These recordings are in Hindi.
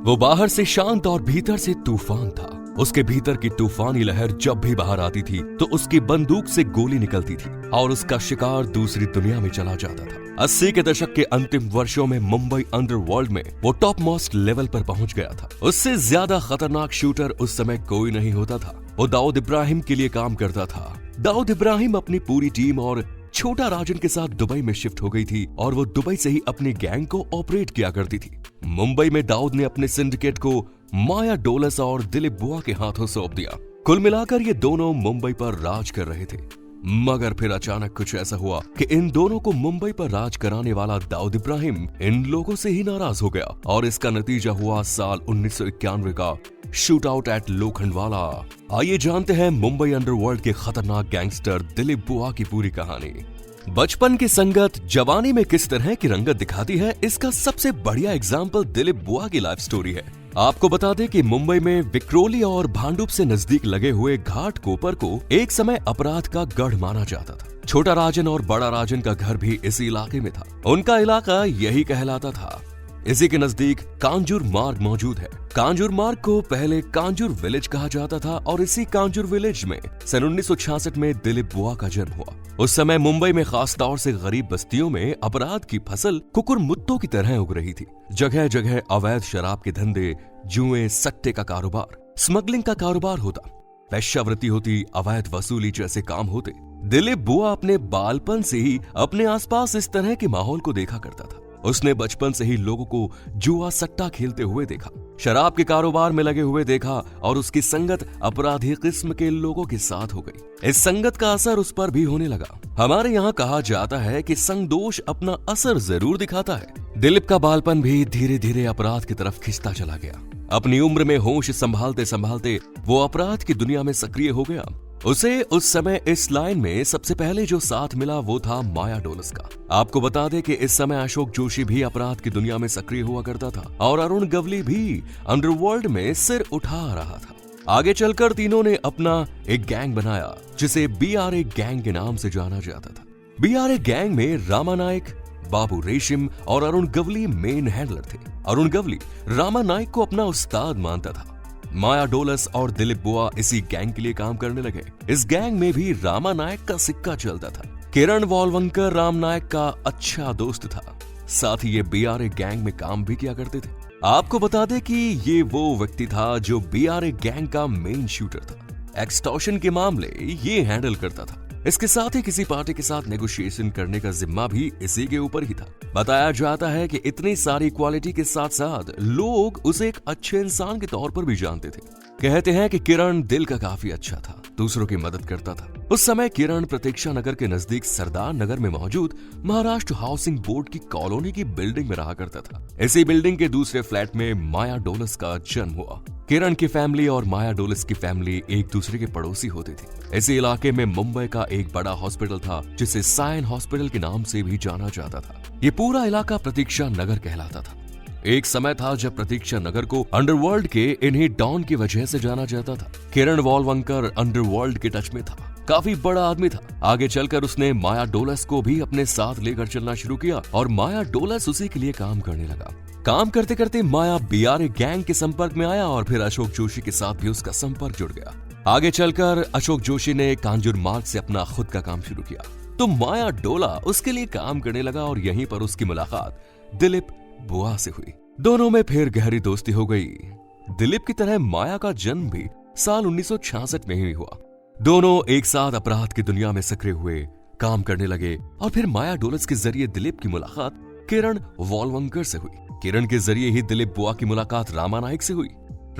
वो बाहर से शांत और भीतर से तूफान था। उसके भीतर की तूफानी लहर जब भी बाहर आती थी तो उसकी बंदूक से गोली निकलती थी और उसका शिकार दूसरी दुनिया में चला जाता था। 80 के दशक के अंतिम वर्षों में मुंबई अंडरवर्ल्ड में वो टॉप मोस्ट लेवल पर पहुंच गया था। उससे ज्यादा खतरनाक शूटर उस समय कोई नहीं होता था। वो दाऊद इब्राहिम के लिए काम करता था। दाऊद इब्राहिम अपनी पूरी टीम और छोटा राजन के साथ दुबई में शिफ्ट हो गई थी और वो दुबई से ही अपनी गैंग को ऑपरेट किया करती थी। मुंबई में दाऊद ने अपने सिंडिकेट को माया डोलस और दिलीप बुआ के हाथों सौंप दिया। कुल मिलाकर ये दोनों मुंबई पर राज कर रहे थे। मगर फिर अचानक कुछ ऐसा हुआ कि इन दोनों को मुंबई पर राज कराने वाला दाऊद इब्राहिम इन लोगों से ही नाराज हो गया और इसका नतीजा हुआ साल 1991 का शूट आउट एट लोखंडवाला। आइए जानते हैं मुंबई अंडरवर्ल्ड के खतरनाक गैंगस्टर दिलीप बुआ की पूरी कहानी। बचपन की संगत जवानी में किस तरह की रंगत दिखाती है, इसका सबसे बढ़िया एग्जाम्पल दिलीप बुआ की लाइफ स्टोरी है। आपको बता दें कि मुंबई में विक्रोली और भांडुप से नजदीक लगे हुए घाट कोपर को एक समय अपराध का गढ़ माना जाता था। छोटा राजन और बड़ा राजन का घर भी इसी इलाके में था। उनका इलाका यही कहलाता था। इसी के नजदीक कांजूर मार्ग मौजूद है। कांजूर मार्ग को पहले कांजूर विलेज कहा जाता था और इसी कांजूर विलेज में सन 1966 में दिलीप बुआ का जन्म हुआ। उस समय मुंबई में खास तौर से गरीब बस्तियों में अपराध की फसल कुकुर मुत्तों की तरह उग रही थी। जगह जगह अवैध शराब के धंधे, जुए, सट्टे का कारोबार, स्मगलिंग का कारोबार होता, वेश्यावृत्ति होती, अवैध वसूली जैसे काम होते। दिलीप बुआ अपने बालपन से ही अपने आसपास इस तरह के माहौल को देखा करता था। उसने बचपन से ही लोगों को जुआ सट्टा खेलते हुए देखा, शराब के कारोबार में लगे हुए देखा और उसकी संगत अपराधी किस्म के लोगों के साथ हो गई। इस संगत का असर उस पर भी होने लगा। हमारे यहाँ कहा जाता है कि संग दोष अपना असर जरूर दिखाता है। दिलीप का बालपन भी धीरे धीरे अपराध की तरफ खिंचता चला गया। अपनी उम्र में होश संभालते संभालते वो अपराध की दुनिया में सक्रिय हो गया। उसे उस समय इस लाइन में सबसे पहले जो साथ मिला वो था माया डोलस का। आपको बता दें कि इस समय अशोक जोशी भी अपराध की दुनिया में सक्रिय हुआ करता था और अरुण गवली भी अंडरवर्ल्ड में सिर उठा रहा था। आगे चलकर तीनों ने अपना एक गैंग बनाया जिसे BRA गैंग के नाम से जाना जाता था। BRA गैंग में रामा नायक, बाबू रेशिम और अरुण गवली मेन हैंडलर थे। अरुण गवली रामा नायक को अपना उस्ताद मानता था। माया डोलस और दिलीप बुआ इसी गैंग के लिए काम करने लगे। इस गैंग में भी रामा नायक का सिक्का चलता था। किरण वॉलवंकर राम नायक का अच्छा दोस्त था। साथ ही ये BRA गैंग में काम भी किया करते थे। आपको बता दें कि ये वो व्यक्ति था जो BRA गैंग का मेन शूटर था। एक्सटॉर्शन के मामले ये हैंडल करता था। इसके साथ ही किसी पार्टी के साथ नेगोशिएशन करने का जिम्मा भी इसी के ऊपर ही था। बताया जाता है कि इतनी सारी क्वालिटी के साथ साथ लोग उसे एक अच्छे इंसान के तौर पर भी जानते थे। कहते हैं कि किरण दिल का काफी अच्छा था, दूसरों की मदद करता था। उस समय किरण प्रतीक्षा नगर के नजदीक सरदार नगर में मौजूद महाराष्ट्र हाउसिंग बोर्ड की कॉलोनी की बिल्डिंग में रहा करता था। इसी बिल्डिंग के दूसरे फ्लैट में माया डोलस का जन्म हुआ। किरण की फैमिली और माया डोलस की फैमिली एक दूसरे के पड़ोसी होते थे। इसी इलाके में मुंबई का एक बड़ा हॉस्पिटल था जिसे सायन हॉस्पिटल के नाम से भी जाना जाता था। ये पूरा इलाका प्रतीक्षा नगर कहलाता था। एक समय था जब प्रतीक्षा नगर को अंडरवर्ल्ड के इन्हीं डॉन की वजह से जाना जाता था। किरण वॉलवंकर अंडरवर्ल्ड के टच में था, काफी बड़ा आदमी था। आगे चलकर उसने माया डोलस को भी अपने साथ लेकर चलना शुरू किया और माया डोलस उसी के लिए काम करने लगा। काम करते करते माया BRA गैंग के संपर्क में आया और फिर अशोक जोशी के साथ भी उसका संपर्क जुड़ गया। आगे चलकर अशोक जोशी ने कांजूर मार्ग से अपना खुद का काम शुरू किया तो माया डोला उसके लिए काम करने लगा और यहीं पर उसकी मुलाकात दिलीप बुआ से हुई। दोनों में फिर गहरी दोस्ती हो गई। दिलीप की तरह माया का जन्म भी साल 1966 में ही हुआ। दोनों एक साथ अपराध की दुनिया में सक्रिय हुए, काम करने लगे और फिर माया डोलस के जरिए दिलीप की मुलाकात किरण वॉलवंकर से हुई। किरण के जरिए ही दिलीप बुआ की मुलाकात रामा नायक से हुई।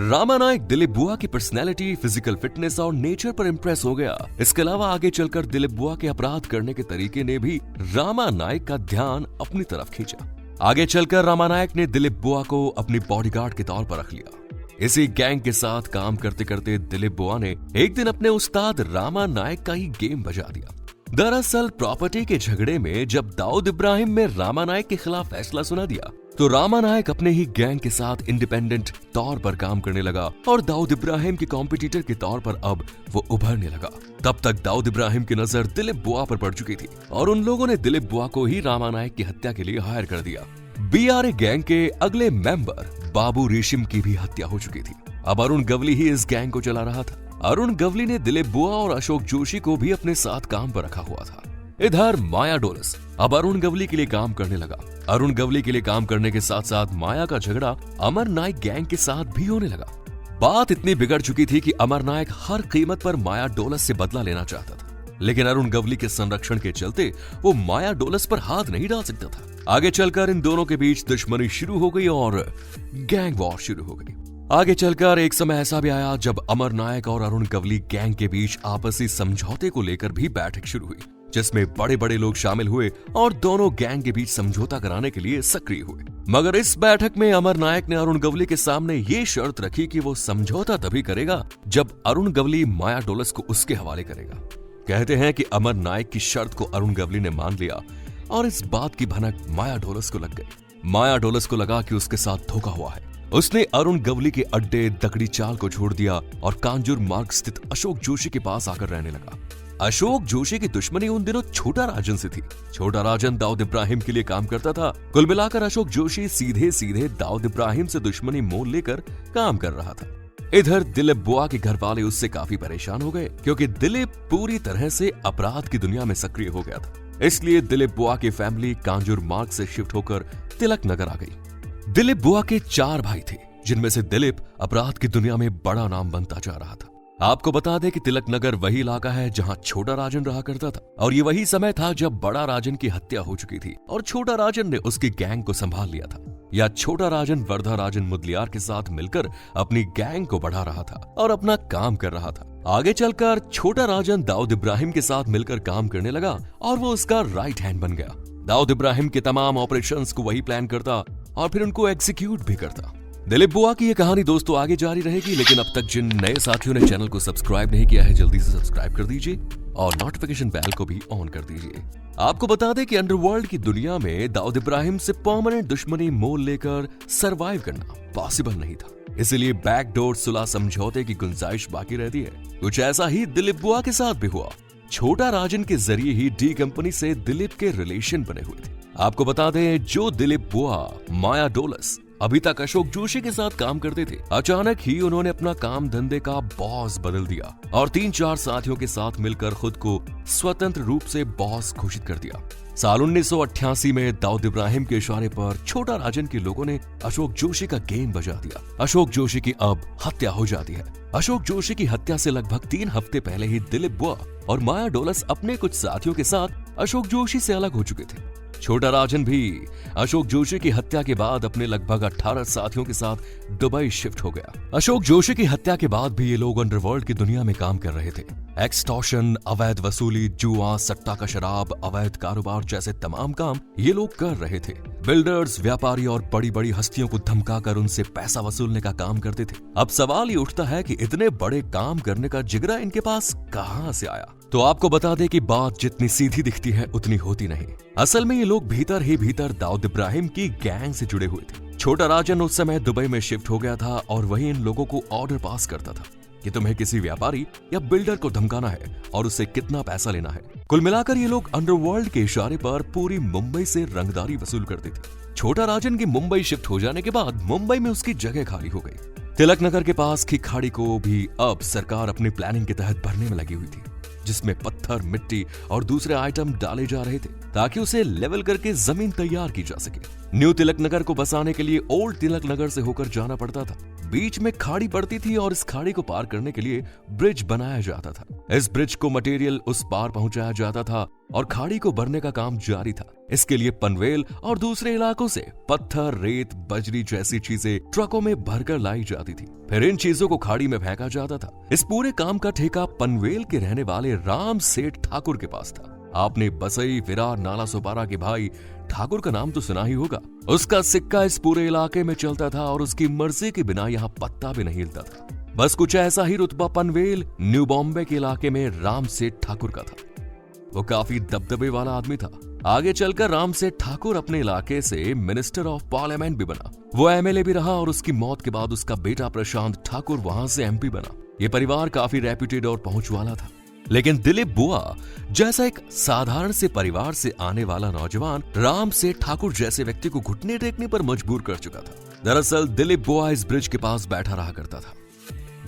रामा नायक दिलीप बुआ की पर्सनैलिटी, फिजिकल फिटनेस और नेचर पर इंप्रेस हो गया। इसके अलावा आगे चलकर दिलीप बुआ के अपराध करने के तरीके ने भी रामा नायक का ध्यान अपनी तरफ खींचा। आगे चलकर रामा नायक ने दिलीप बुआ को अपनी बॉडीगार्ड के तौर पर रख लिया। इसी गैंग के साथ काम करते करते दिलीप बुआ ने एक दिन अपने उस्ताद रामा नायक का ही गेम बजा दिया। दरअसल प्रॉपर्टी के झगड़े में जब दाऊद इब्राहिम ने रामा नायक के खिलाफ फैसला सुना दिया तो रामा नायक अपने ही गैंग के साथ इंडिपेंडेंट तौर पर काम करने लगा और दाऊद इब्राहिम के कॉम्पिटिटर के तौर पर अब वो उभरने लगा। तब तक दाऊद इब्राहिम की नजर दिलीप बुआ पर पड़ चुकी थी और उन लोगों ने दिलीप बुआ को ही रामा नायक की हत्या के लिए हायर कर दिया। बीआरए गैंग के अगले मेंबर बाबू रेशम की भी हत्या हो चुकी थी। अब अरुण गवली ही इस गैंग को चला रहा था। अरुण गवली ने दिलीप बुआ और अशोक जोशी को भी अपने साथ काम पर रखा हुआ था। इधर माया डोलस अब अरुण गवली के लिए काम करने लगा। अरुण गवली के लिए काम करने के साथ साथ माया का झगड़ा अमर नायक गैंग के साथ भी होने लगा। बात इतनी बिगड़ चुकी थी कि अमर नायक हर कीमत पर माया डोलस से बदला लेना चाहता था, लेकिन अरुण गवली के संरक्षण के चलते वो माया डोलस पर हाथ नहीं डाल सकता था। आगे चलकर इन दोनों के बीच दुश्मनी शुरू हो गई और गैंग वॉर शुरू हो गई। आगे चलकर एक समय ऐसा भी आया जब अमर नायक और अरुण गवली गैंग के बीच आपसी समझौते को लेकर भी बैठक शुरू हुई, जिसमें बड़े बड़े लोग शामिल हुए और दोनों गैंग के बीच समझौता कराने के लिए सक्रिय हुए। मगर इस बैठक में अमर नायक ने अरुण गवली के सामने ये शर्त रखी कि वो समझौता तभी करेगा जब अरुण गवली माया डोलस को उसके हवाले करेगा। कहते हैं कि अमर नायक की शर्त को अरुण गवली ने मान लिया और इस बात की भनक माया डोलस को लग गई। माया डोलस को लगा कि उसके साथ धोखा हुआ है। उसने अरुण गवली के अड्डे दकड़ी चाल को छोड़ दिया और कांजूर मार्ग स्थित अशोक जोशी के पास आकर रहने लगा। अशोक जोशी की दुश्मनी उन दिनों छोटा राजन से थी। छोटा राजन दाऊद इब्राहिम के लिए काम करता था। कुल मिलाकर अशोक जोशी सीधे सीधे दाऊद इब्राहिम से दुश्मनी मोल लेकर काम कर रहा था। इधर दिलीप बुआ के घर वाले उससे काफी परेशान हो गए, क्योंकि दिलीप पूरी तरह से अपराध की दुनिया में सक्रिय हो गया था। इसलिए दिलीप बुआ की फैमिली कांजूर मार्ग से शिफ्ट होकर तिलक नगर आ गई। दिलीप बुआ के 4 भाई थे, जिनमें से दिलीप अपराध की दुनिया में बड़ा नाम बनता जा रहा था। आपको बता दें कि तिलक नगर वही इलाका है जहां छोटा राजन रहा करता था, और ये वही समय था जब बड़ा राजन की हत्या हो चुकी थी और छोटा राजन ने उसकी गैंग को संभाल लिया था। या छोटा राजन वर्धा राजन मुदलियार के साथ मिलकर अपनी गैंग को बढ़ा रहा था और अपना काम कर रहा था। आगे चलकर छोटा राजन दाऊद इब्राहिम के साथ मिलकर काम करने लगा और वो उसका राइट हैंड बन गया। दाऊद इब्राहिम के तमाम ऑपरेशंस को वही प्लान करता और फिर उनको एग्जीक्यूट भी करता। दिलीप बुआ की ये कहानी दोस्तों आगे जारी रहेगी, लेकिन अब तक जिन नए साथियों ने चैनल को सब्सक्राइब नहीं किया है जल्दी से सब्सक्राइब कर दीजिए और नोटिफिकेशन बेल को भी ऑन कर दीजिए। आपको बता दें कि अंडरवर्ल्ड की दुनिया में दाऊद इब्राहिम से परमानेंट दुश्मनी मोल लेकर सरवाइव करना पॉसिबल नहीं था, इसलिए बैकडोर सुलह समझौते की गुंजाइश बाकी रहती है। कुछ ऐसा ही दिलीप बुआ के साथ भी हुआ। छोटा राजन के जरिए ही डी कंपनी से दिलीप के रिलेशन बने हुए थे। आपको बता दें, जो दिलीप बुआ माया डोलस अभी तक अशोक जोशी के साथ काम करते थे, अचानक ही उन्होंने अपना काम धंधे का बॉस बदल दिया और 3-4 साथियों के साथ मिलकर खुद को स्वतंत्र रूप से बॉस घोषित कर दिया। साल 1988 में दाऊद इब्राहिम के इशारे पर छोटा राजन के लोगों ने अशोक जोशी का गेम बजा दिया। अशोक जोशी की अब हत्या हो जाती है। अशोक जोशी की हत्या से लगभग 3 हफ्ते पहले ही दिलीप बुआ और माया डोलस अपने कुछ साथियों के साथ अशोक जोशी से अलग हो चुके थे। छोटा राजन भी अशोक जोशी की हत्या के बाद अपने लगभग 18 साथियों के साथ दुबई शिफ्ट हो गया। अशोक जोशी की हत्या के बाद भी ये लोग अंडरवर्ल्ड की दुनिया में काम कर रहे थे। एक्सटॉर्शन, अवैध वसूली, जुआ, सट्टा का शराब, अवैध कारोबार जैसे तमाम काम ये लोग कर रहे थे। बिल्डर्स, व्यापारी और बड़ी बड़ी हस्तियों को धमकाकर उनसे पैसा वसूलने का काम करते थे। अब सवाल ये उठता है कि इतने बड़े काम करने का जिगरा इनके पास कहां से आया? तो आपको बता दें कि बात जितनी सीधी दिखती है उतनी होती नहीं। असल में ये लोग भीतर ही भीतर दाऊद इब्राहिम की गैंग से जुड़े हुए थे। छोटा राजन उस समय दुबई में शिफ्ट हो गया था और वही इन लोगों को ऑर्डर पास करता था कि तुम्हें किसी व्यापारी या बिल्डर को धमकाना है और उससे कितना पैसा लेना है। कुल मिलाकर ये लोग अंडरवर्ल्ड के इशारे पर पूरी मुंबई से रंगदारी वसूल करते थे। छोटा राजन की मुंबई शिफ्ट हो जाने के बाद मुंबई में उसकी जगह खाली हो गई। तिलक नगर के पास की खाड़ी को भी अब सरकार अपनी प्लानिंग के तहत भरने में लगी हुई थी, जिसमें पत्थर, मिट्टी और दूसरे आइटम डाले जा रहे थे ताकि उसे लेवल करके जमीन तैयार की जा सके। न्यू तिलक नगर को बसाने के लिए ओल्ड तिलक नगर से होकर जाना पड़ता था। बीच में खाड़ी पड़ती थी और इस खाड़ी को पार करने के लिए ब्रिज बनाया जाता था। इस ब्रिज को मटेरियल उस पार पहुंचाया जाता था और खाड़ी को भरने का काम जारी था। इसके लिए पनवेल और दूसरे इलाकों से पत्थर, रेत, बजरी जैसी चीजें ट्रकों में भरकर लाई जाती थी। फिर इन चीजों को खाड़ी में फेंका जाता था। इस पूरे काम का ठेका पनवेल के रहने वाले राम सेठ ठाकुर के पास था। आपने बसई, विरार, नाला सोपारा के भाई ठाकुर का नाम तो सुना ही होगा। उसका सिक्का इस पूरे इलाके में चलता था और उसकी मर्जी के बिना यहाँ पत्ता भी नहीं हिलता था। बस कुछ ऐसा ही रुतबा पनवेल, न्यू बॉम्बे के इलाके में राम सेठ ठाकुर का था। वो काफी दबदबे वाला आदमी था। आगे चलकर राम सेठ ठाकुर अपने इलाके से मिनिस्टर ऑफ पार्लियामेंट भी बना। वो एमएलए भी रहा और उसकी मौत के बाद उसका बेटा प्रशांत ठाकुर वहां से एमपी बना। ये परिवार काफी रेप्यूटेड और पहुंच वाला था। लेकिन दिलीप बुआ जैसा एक साधारण से परिवार से आने वाला नौजवान राम सेठ ठाकुर जैसे व्यक्ति को घुटने टेकने पर मजबूर कर चुका था। दरअसल दिलीप बुआ इस ब्रिज के पास बैठा रहा करता था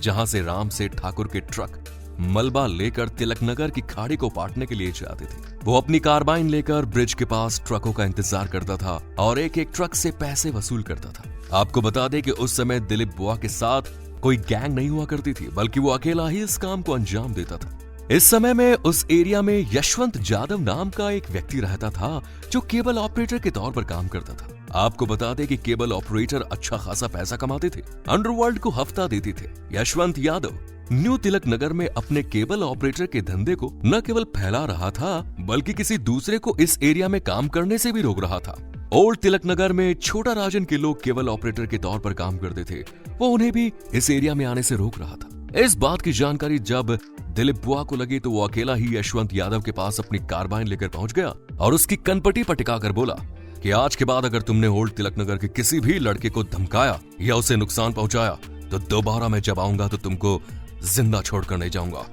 जहां से राम सेठ ठाकुर के ट्रक मलबा लेकर तिलकनगर की खाड़ी को पाटने के लिए जाते थे। वो अपनी कार्बाइन लेकर ब्रिज के पास ट्रकों का इंतजार करता था और एक एक ट्रक से पैसे वसूल करता था। आपको बता दें कि उस समय दिलीप बुआ के साथ कोई गैंग नहीं हुआ करती थी, बल्कि वो अकेला ही इस काम को अंजाम देता था। इस समय में उस एरिया में यशवंत जाधव नाम का एक व्यक्ति रहता था जो केबल ऑपरेटर के तौर पर काम करता था। आपको बता दें कि केबल ऑपरेटर अच्छा खासा पैसा कमाते थे, अंडरवर्ल्ड को हफ्ता देते थे। यशवंत यादव न्यू तिलक नगर में अपने केबल ऑपरेटर के धंधे को न केवल फैला रहा था, बल्कि किसी दूसरे को इस एरिया में काम करने से भी रोक रहा था। ओल्ड तिलक नगर में छोटा राजन के लोग केबल ऑपरेटर के तौर पर काम करते थे, वो उन्हें भी इस एरिया में आने से रोक रहा था। इस बात की जानकारी जब दिलीप बुआ को लगी तो वो अकेला ही यशवंत यादव के पास अपनी कार्बाइन लेकर पहुंच गया और उसकी कनपटी पर टिकाकर बोला कि आज के बाद अगर तुमने ओल्ड तिलक नगर के किसी भी लड़के को धमकाया या उसे नुकसान पहुंचाया तो दोबारा मैं जब आऊंगा तो तुमको जिंदा छोड़कर नहीं जाऊंगा।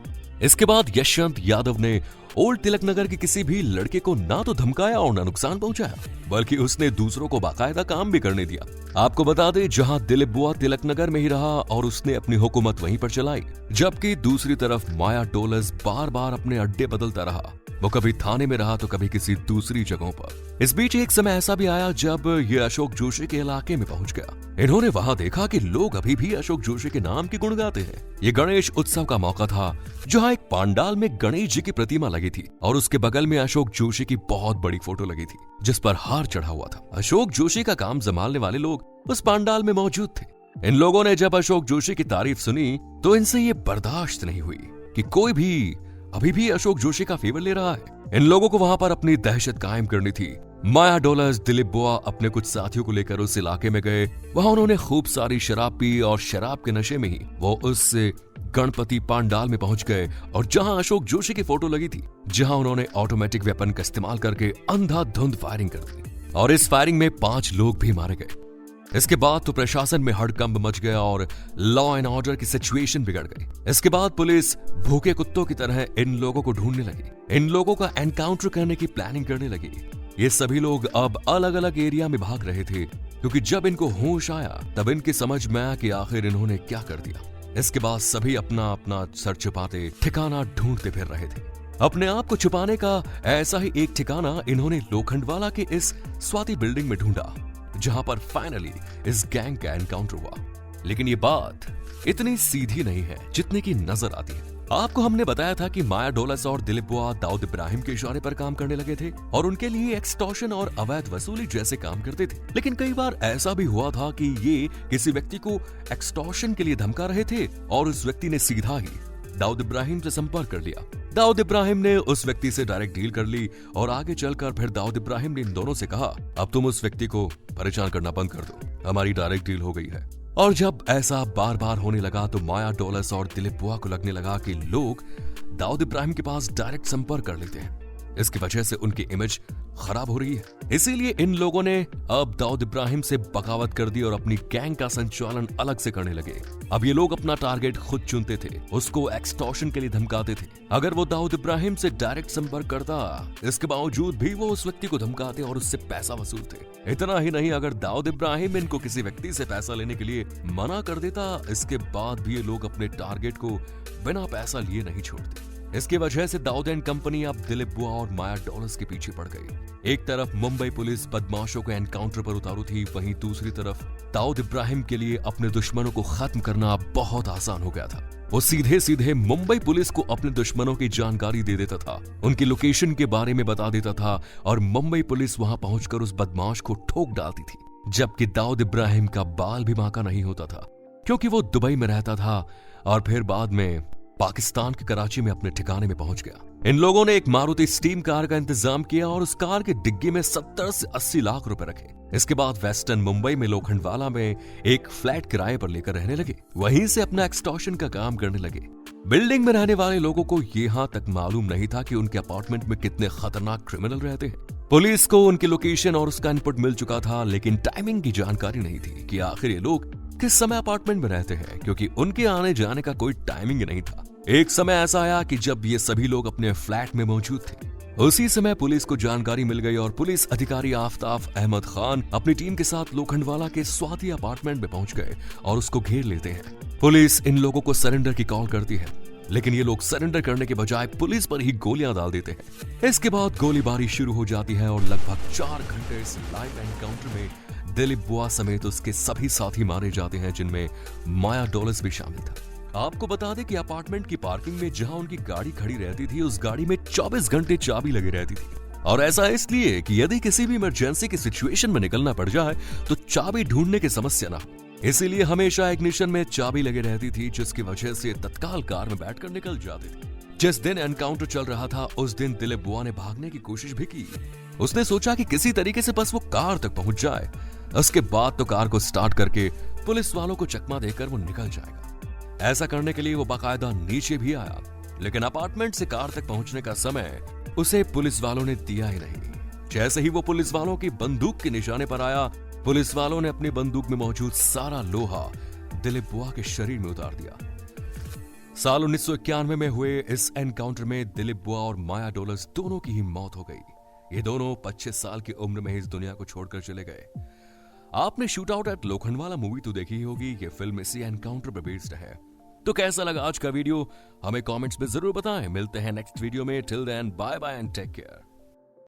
इसके बाद यशवंत यादव ने ओल्ड तिलक नगर के किसी भी लड़के को ना तो धमकाया और ना नुकसान पहुंचाया, बल्कि उसने दूसरों को बाकायदा काम भी करने दिया। आपको बता दें जहां दिलीप बुआ तिलक नगर में ही रहा और उसने अपनी हुकूमत वहीं पर चलाई, जबकि दूसरी तरफ माया डोलस बार बार अपने अड्डे बदलता रहा। वो कभी थाने में रहा तो कभी किसी दूसरी जगहों पर। इस बीच एक समय ऐसा भी आया जब ये अशोक जोशी के इलाके में पहुंच गया। इन्होंने वहां देखा कि लोग अभी भी अशोक जोशी के नाम की गुण गाते हैं। ये गणेश उत्सव का मौका था जहां एक पांडाल में गणेश जी की प्रतिमा लगी थी और उसके बगल में अशोक जोशी की बहुत बड़ी फोटो लगी थी जिस पर हार चढ़ा हुआ था। अशोक जोशी का काम संभालने वाले लोग उस पांडाल में मौजूद थे। इन लोगों ने जब अशोक जोशी की तारीफ सुनी तो इनसे ये बर्दाश्त नहीं हुई कि कोई भी अभी भी अशोक जोशी का फेवर ले रहा है। इन लोगों को वहां पर अपनी दहशत कायम करनी थी। माया डोलस दिलीप बुआ अपने कुछ साथियों को लेकर उस इलाके में गए। वहां उन्होंने खूब सारी शराब पी और शराब के नशे में ही वो उस गणपति पांडाल में पहुंच गए और जहां अशोक जोशी की फोटो लगी थी, जहां उन्होंने ऑटोमेटिक वेपन का इस्तेमाल करके अंधाधुंध फायरिंग कर दी और इस फायरिंग में 5 लोग भी मारे गए। इसके बाद तो प्रशासन में हड़कंप मच गया और लॉ एंड ऑर्डर की सिचुएशन बिगड़ गई। इसके बाद पुलिस भूखे कुत्तों की तरह इन लोगों को ढूंढने लगी, इन लोगों का एनकाउंटर करने की प्लानिंग करने लगी। ये सभी लोग अब अलग अलग एरिया में भाग रहे थे क्योंकि जब इनको होश आया तब इनकी समझ में आया कि आखिर इन्होंने क्या कर दिया। इसके बाद सभी अपना अपना सर छुपाते ठिकाना ढूंढते फिर रहे थे। अपने आप को छुपाने का ऐसा ही एक ठिकाना इन्होंने लोखंडवाला के इस स्वाति बिल्डिंग में ढूंढा जहां पर फाइनली इस गैंग का एनकाउंटर हुआ। लेकिन ये बात इतनी सीधी नहीं है जितने की नजर आती है। आपको हमने बताया था कि माया डोलस और दिलीप बुआ दाऊद इब्राहिम के इशारे पर काम करने लगे थे और उनके लिए एक्सटॉर्शन और अवैध वसूली जैसे काम करते थे। लेकिन कई बार ऐसा भी हुआ था कि ये किसी व्यक्ति को एक्सटॉर्शन के लिए धमका रहे थे और उस व्यक्ति ने सीधा ही दाऊद इब्राहिम से संपर्क कर लिया। दाऊद इब्राहिम ने उस व्यक्ति से डायरेक्ट डील कर ली और आगे चलकर फिर दाऊद इब्राहिम ने इन दोनों से कहा, अब तुम उस व्यक्ति को परेशान करना बंद कर दो, हमारी डायरेक्ट डील हो गई है। और जब ऐसा बार बार होने लगा तो माया डोलस और दिलीप बुआ को लगने लगा कि लोग दाऊद इब्राहिम के पास डायरेक्ट संपर्क कर लेते हैं। इसकी वजह से उनकी इमेज खराब हो रही है। इसीलिए इन लोगों ने अब दाऊद इब्राहिम से बगावत कर दी और अपनी गैंग का संचालन अलग से करने लगे। अब ये लोग अपना टारगेट खुद चुनते थे, उसको एक्सटॉर्शन के लिए धमकाते थे। अगर वो दाऊद इब्राहिम से डायरेक्ट संपर्क करता, इसके बावजूद भी वो उस व्यक्ति को धमकाते और उससे पैसा वसूलते। इतना ही नहीं, अगर दाऊद इब्राहिम इनको किसी व्यक्ति से पैसा लेने के लिए मना कर देता, इसके बाद भी ये लोग अपने टारगेट को बिना पैसा लिए नहीं छोड़ते। इसकी वजह से दाऊद एंड कंपनी अब दिलीप बुआ और माया डोलस के पीछे पड़ गई। एक तरफ मुंबई पुलिस बदमाशों को एनकाउंटर पर उतारू थी, वहीं दूसरी तरफ दाऊद इब्राहिम के लिए अपने दुश्मनों को खत्म करना बहुत आसान हो गया था। वो सीधे सीधे मुंबई पुलिस को अपने दुश्मनों की जानकारी दे देता था, उनकी लोकेशन के बारे में बता देता था और मुंबई पुलिस वहां पहुंचकर उस बदमाश को ठोक डालती थी। जबकि दाऊद इब्राहिम का बाल भी बांका नहीं होता था क्योंकि वो दुबई में रहता था और फिर बाद में पाकिस्तान के कराची में अपने ठिकाने में पहुंच गया। इन लोगों ने एक मारुति स्टीम कार का इंतजाम किया और उस कार की डिग्गी में 70 से 80 लाख रुपए रखे। इसके बाद वेस्टर्न मुंबई में लोखंडवाला में एक फ्लैट किराए पर लेकर रहने लगे, वहीं से अपना एक्सटॉर्शन का काम करने लगे। बिल्डिंग में रहने वाले लोगों को यहां तक मालूम नहीं था कि उनके अपार्टमेंट में कितने खतरनाक क्रिमिनल रहते हैं। पुलिस को उनकी लोकेशन और उसका इनपुट मिल चुका था, लेकिन टाइमिंग की जानकारी नहीं थी कि आखिर ये लोग किस समय अपार्टमेंट में रहते हैं, क्योंकि उनके आने जाने का कोई टाइमिंग नहीं था। एक समय ऐसा आया कि जब ये सभी लोग अपने फ्लैट में मौजूद थे। उसी समय पुलिस को जानकारी मिल गई और पुलिस अधिकारी आफ्ताब अहमद खान अपनी टीम के साथ लोखंडवाला के स्वाति अपार्टमेंट में पहुंच गए और उसको घेर लेते हैं। पुलिस इन लोगों को सरेंडर की कॉल करती है, लेकिन ये लोग सरेंडर करने के बजाय पुलिस पर ही गोलियां डाल देते हैं। इसके बाद गोलीबारी शुरू हो जाती है और लगभग 4 घंटे इस लाइव एनकाउंटर में दिलीप बुआ समेत उसके सभी साथी मारे जाते हैं, जिनमें माया डोलस भी शामिल था। आपको बता दें कि अपार्टमेंट की पार्किंग में जहां उनकी गाड़ी खड़ी रहती थी, उस गाड़ी में 24 घंटे चाबी लगी रहती थी। और ऐसा इसलिए कि यदि किसी भी इमरजेंसी की सिचुएशन में निकलना पड़ जाए तो चाबी ढूंढने की समस्या ना हो। इसीलिए हमेशा इग्निशन में चाबी लगी रहती थी, जिसकी वजह से तत्काल कार में बैठकर निकल जाते थे। जिस दिन एनकाउंटर चल रहा था उस दिन दिलीप बुआ ने भागने की कोशिश भी की। उसने सोचा कि किसी तरीके से बस वो कार तक पहुंच जाए, उसके बाद तो कार को स्टार्ट करके पुलिस वालों को चकमा देकर वो निकल जाएगा। ऐसा करने के लिए वो बाकायदा नीचे भी आया, लेकिन अपार्टमेंट से कार तक पहुंचने का समय उसे पुलिस वालों ने दिया ही नहीं। जैसे ही वो पुलिस वालों की बंदूक के निशाने पर आया, पुलिस वालों ने अपनी बंदूक में मौजूद सारा लोहा दिलीप बुआ के शरीर में उतार दिया। साल 1991 में हुए इस एनकाउंटर में दिलीप बुआ और माया डोलस दोनों की ही मौत हो गई। ये दोनों 25 साल की उम्र में इस दुनिया को छोड़कर चले गए। आपने shoot out at Lokhandwala movie तो देखी ही होगी। ये फिल्म इसी एनकाउंटर पर बेस्ड है। तो कैसा लगा आज का वीडियो हमें कमेंट्स में जरूर बताएं। मिलते हैं नेक्स्ट वीडियो में। Till then bye bye and take care.